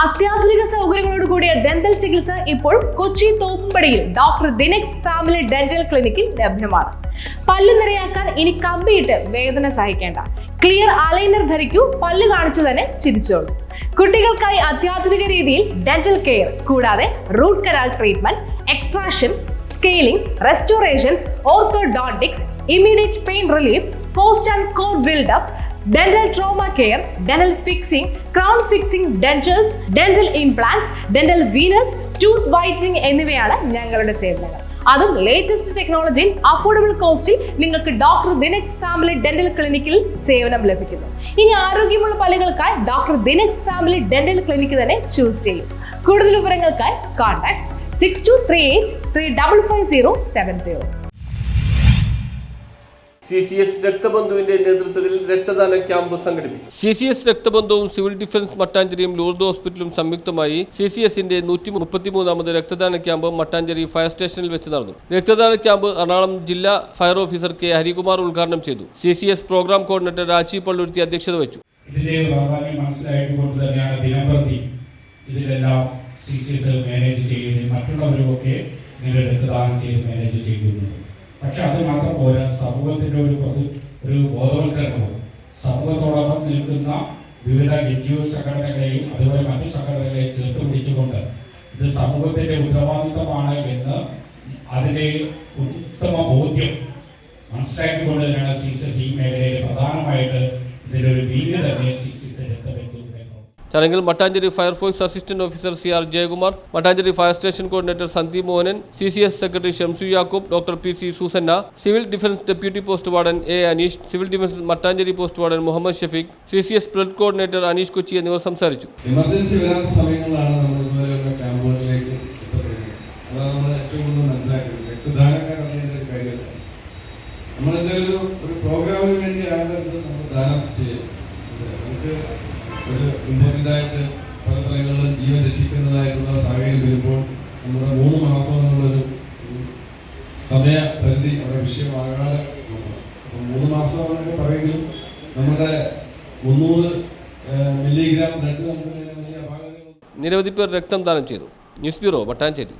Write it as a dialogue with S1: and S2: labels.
S1: അത്യാധുനിക സൗകര്യങ്ങളോട് കൂടിയ ഡെന്റൽ ചികിത്സ ഇപ്പോൾ കൊച്ചി തോപ്പുംപടിയിൽ ഡോക്ടർ ദിനെക്സ് ഫാമിലി ഡെന്റൽ ക്ലിനിക്കിൽ ലഭ്യമാണ്. പല്ല് നിരയാക്കാൻ ഇനി കമ്പിയിട്ട് വേദന സഹിക്കേണ്ട. ക്ലിയർ അലൈനർ ധരിക്കൂ, പല്ല് കാണിച്ചു തന്നെ ചിരിച്ചോളൂ. കുട്ടികൾക്കായി അത്യാധുനിക രീതിയിൽ ഡെന്റൽ കെയർ കൂടാതെ root canal treatment, extraction, scaling, restorations, orthodontics, immediate pain relief, post and core buildup, dental trauma care, dental fixing, crown fixing, dentures, dental implants, dental venous, tooth whitening എന്നിവയാണ് ഞങ്ങളുടെ സേവനങ്ങൾ. അതും ലേറ്റസ്റ്റ് ടെക്നോളജിയിൽ affordable കോസ്റ്റിൽ നിങ്ങൾക്ക് doctor ദിനെക്സ് family dental ക്ലിനിക്കിൽ സേവനം ലഭിക്കുന്നു. ഇനി ആരോഗ്യമുള്ള പല്ലുകൾക്കായി ഡോക്ടർ ദിനെക്സ് ഫാമിലി ഡെന്റൽ ക്ലിനിക്ക് തന്നെ ചൂസ് ചെയ്യും. കൂടുതൽ വിവരങ്ങൾക്കായി കോൺടാക്ട് 6238355070.
S2: CCS രക്തബന്ധുവിന്റെ നേതൃത്വത്തിൽ രക്തദാന ക്യാമ്പ് സംഘടിപ്പിച്ചു. CCS രക്തബന്ധവും സിവിൽ ഡിഫൻസ് മട്ടാഞ്ചേരിയും ലൂർദ് ഹോസ്പിറ്റലും സംയുക്തമായി CCSന്റെ 133ാമത് രക്തദാന ക്യാമ്പ് മട്ടാഞ്ചേരി ഫയർ സ്റ്റേഷനിൽ വെച്ച് നടന്നു. രക്തദാന ക്യാമ്പ് എറണാകുളം ജില്ലാ ഫയർ ഓഫീസർ കെ ഹരികുമാർ ഉദ്ഘാടനം ചെയ്തു. CCS programme coordinator Rajeev Palluruthy അധ്യക്ഷത വഹിച്ചു.
S3: ഇതിന്റെ പ്രാധാന്യം മനസ്സിലാക്കിക്കൊണ്ട് തന്നെയാണ് ദിനംപ്രതി ഇതിലെല്ലാം CCS മാനേജ് ചെയ്യുന്നത്. മറ്റുള്ളവരുമൊക്കെ ഇങ്ങനെ രക്തദാനം ചെയ്ത് മാനേജ് ചെയ്യുന്നുണ്ട്. പക്ഷെ അത് മാത്രം പോരാ, സമൂഹത്തിൻ്റെ ഒരു ബോധവൽക്കരണവും സമൂഹത്തോടൊപ്പം നിൽക്കുന്ന വിവിധ NGO സംഘടനകളെയും അതുപോലെ മറ്റു സംഘടനകളെയും ചേർത്ത് പിടിച്ചുകൊണ്ട് ഇത് സമൂഹത്തിൻ്റെ ഉത്തരവാദിത്തമാണ് എന്ന് അതിൻ്റെ ഉത്തമ ബോധ്യം മനസ്സിലാക്കിക്കൊണ്ട് തന്നെയാണ് CCS ഈ മേഖലയിൽ പ്രധാനമായിട്ട് ഇതിൻ്റെ ഒരു വീട് തന്നെ CCS രക്തബന്ധു.
S2: ചടങ്ങിൽ Mattancherry fire force assistant officer CR Jayakumar, Mattancherry fire station coordinator Sandeep Mohanan, CCS secretary Shamsu Yakub, doctor PC Susanna, civil defence deputy post warden A Aneesh, civil defence Mattancherry post warden Muhammad Shafeeq, CCS blood coordinator Aneesh Kochi എന്നിവർ സംസാരിച്ചു.
S4: എമർജൻസി വരാത്ത സമയങ്ങളിലാണ് നമ്മൾ ഇതുപോലെയുള്ള ക്യാമ്പുകളിലേക്ക് എത്തപ്പെടുന്നത്. അതാണ് നമ്മൾ ഏറ്റവും കൂടുതൽ മനസ്സിലാക്കുന്നത്. രക്തദാനക്കാരുടെ ഒരു കാര്യമല്ല, നമ്മളിൻ്റെ ഒരു പ്രോഗ്രാമിന് വേണ്ടിയാണ് നമ്മൾ ദാനം ചെയ്യുന്നത്. നമുക്ക് ഒരു ഇമ്പോർട്ടൻ്റ് ആയിട്ട് പല സ്ഥലങ്ങളിലും ജീവൻ രക്ഷിക്കുന്നതായിട്ടുള്ള സാഹചര്യം വരുമ്പോൾ നമ്മുടെ 3 മാസം എന്നുള്ളൊരു സമയപരിധി അവിടെ വിഷയമാകാതെ നോക്കണം. അപ്പം 3 മാസം എന്നൊക്കെ പറയുമെങ്കിലും നമ്മുടെ 300 മില്ലിഗ്രാം ബ്ലഡ് നൽകുന്നതിന് വലിയ അപാകതകൾ.
S2: നിരവധി പേർ രക്തം ദാനം ചെയ്തു. News bureau Mattancherry.